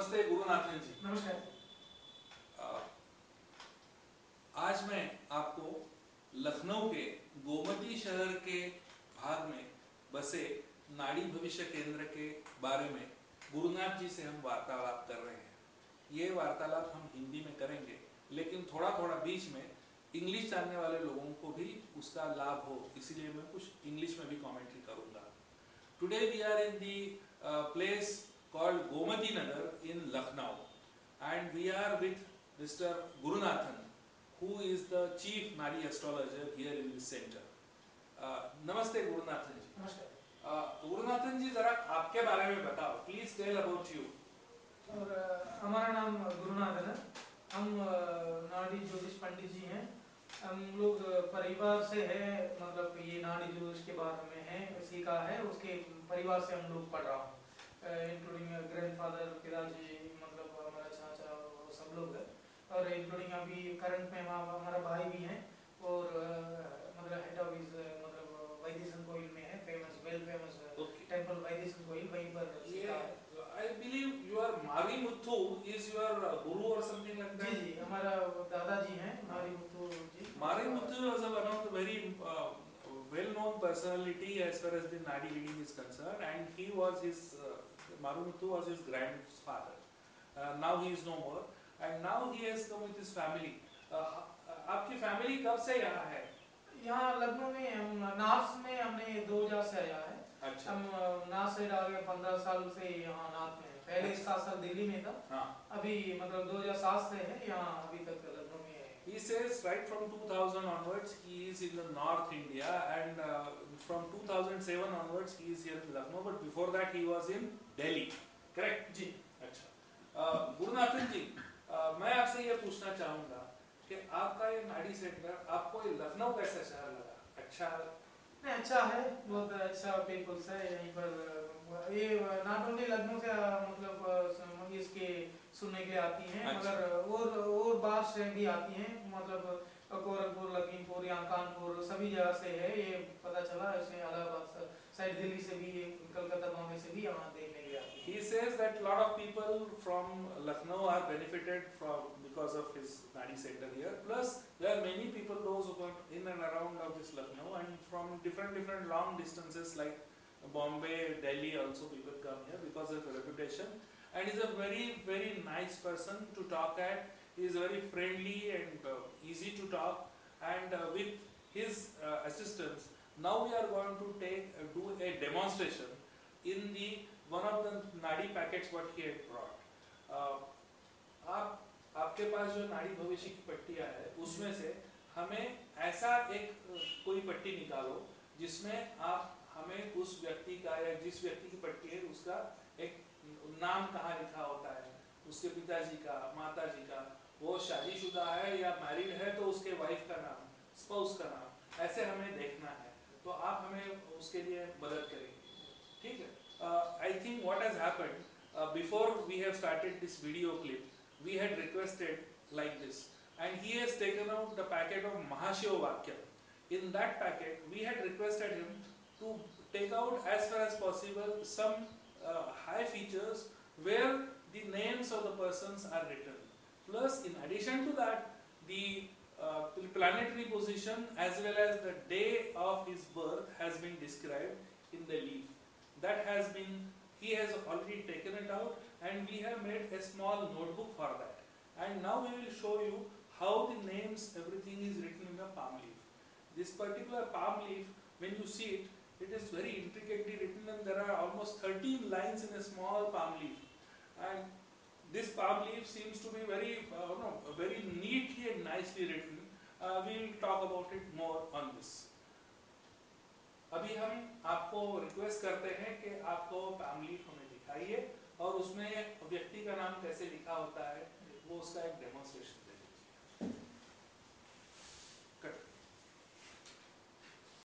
नमस्ते गुरुनाथन जी। नमस्कार। आज मैं आपको लखनऊ के गोमती शहर के भाग में बसे नाड़ी भविष्य केंद्र के बारे में गुरुनाथ जी से हम वार्तालाप कर रहे हैं। ये वार्तालाप हम हिंदी में करेंगे, लेकिन थोड़ा थोड़ा बीच में इंग्लिश जानने वाले लोगों को भी उसका लाभ हो, इसीलिए मैं कुछ इंग्लिश में भी कमेंट्री करूंगा। Today we are in the place called Gomati Nagar in Lucknow, and we are with Mr. Gurunathan, who is the chief Nadi astrologer here in this center. नमस्ते गुरुनाथन जी। नमस्कार। गुरुनाथन जी, जरा आपके बारे में बताओ, प्लीज टेल अबाउट यू। और हमारा नाम गुरुनाथन है। हम नाड़ी ज्योतिष पंडित जी हैं। हम लोग परिवार से है, मतलब ये नाड़ी ज्योतिष के बारे में है, सीखा है, उसके परिवार से हम लोग पढ़ रहा हूँ, इंक्लूडिंग ग्रैंडफादर, पिताजी, मतलब हमारा चाचा, सब लोग है। और इंक्लूडिंग अभी करंट में हमारा भाई भी है, और मतलब हेड ऑफिस मतलब वैद्यसन कोइल में है, famous well famous temple Vaidyasan Koil, वहीं पर सीखा है। I believe your Marimuthu is your guru or something like that. जी, हमारा दादाजी हैं मारीमुत्तु जी। Marimuthu was one of the very well-known personality as far as the Nadi reading is concerned, and he was his Marumuthu was his grandfather. Now he is no more, and now he has come with his family. आपकी family कब से यहाँ है? यहाँ लखनऊ में हम north में हमने 2000 से आया है। अच्छा। हम नार्थ साइड आ गए, 15 साल से यहाँ नार्थ में। पहले 7 साल दिल्ली में था। हाँ। अभी मतलब 2007 से है यहाँ, अभी तक लखनऊ में है। He says right from 2000 onwards he is in the North India, and from 2007 onwards he is here in Lucknow, but before that he was in Delhi. Correct? जी। अच्छा। गुरुनाथन जी, मैं आपसे ये पूछना चाहूँगा कि आपका ये नाड़ी सेंटर आपको ये लखनऊ कैसा शहर लगा? अच्छा? नहीं, अच्छा है, बहुत अच्छा पीपल्स है यहीं पर। ये नॉट ओनली लखनऊ से मतलब इसके सुनने के लिए आती हैं। अच्छा। मगर और बाहर से भी आती हैं, मतलब गोरखपुर, लखीमपुर या कानपुर सभी जगह से है। ये पता चला इसमें इलाहाबाद साइड, दिल्ली से भी, कलकत्ता, बॉम्बे से भी यहाँ देखने के लिए आती हैं। He says that a lot of people from Lucknow are benefited from because of his Nadi center here. Plus, there are many people those who are in and around of this Lucknow, and from different long distances like Bombay, Delhi. Also, people come here because of the reputation. And he's a very nice person to talk at. He is very friendly and easy to talk. And with his assistance, now we are going to do a demonstration in the one of the नाड़ी packets what he had brought. आपके पास जो नाड़ी भविष्य की पट्टियां है, उसमें से हमें ऐसा एक कोई पट्टी निकालो जिसमें आप हमें उस व्यक्ति का या जिस व्यक्ति की पट्टी है उसका एक नाम कहाँ लिखा होता है, उसके पिताजी का, माताजी का, वो शादीशुदा है या मैरिड है तो उसके वाइफ का नाम, स्पाउस का नाम, ऐसे हमें देखना है। तो आप हमें उसके लिए मदद करेंगे, ठीक है? I think what has happened before we have started this video clip, we had requested like this, and he has taken out the packet of Mahashiva Vakya. In that packet, we had requested him to take out as far as possible some high features where the names of the persons are written. Plus, in addition to that, the planetary position as well as the day of his birth has been described in the leaf. That has been, he has already taken it out, and we have made a small notebook for that. And now we will show you how the names, everything is written in a palm leaf. This particular palm leaf, when you see it, it is very intricately written, and there are almost 13 lines in a small palm leaf. And this palm leaf seems to be very neatly and nicely written. We will talk about it more on this. अभी हम आपको request करते हैं कि आपको palm leaf हमें दिखाइए और उसमें व्यक्ति का नाम कैसे लिखा होता है, वो उसका एक डेमोन्स्ट्रेशन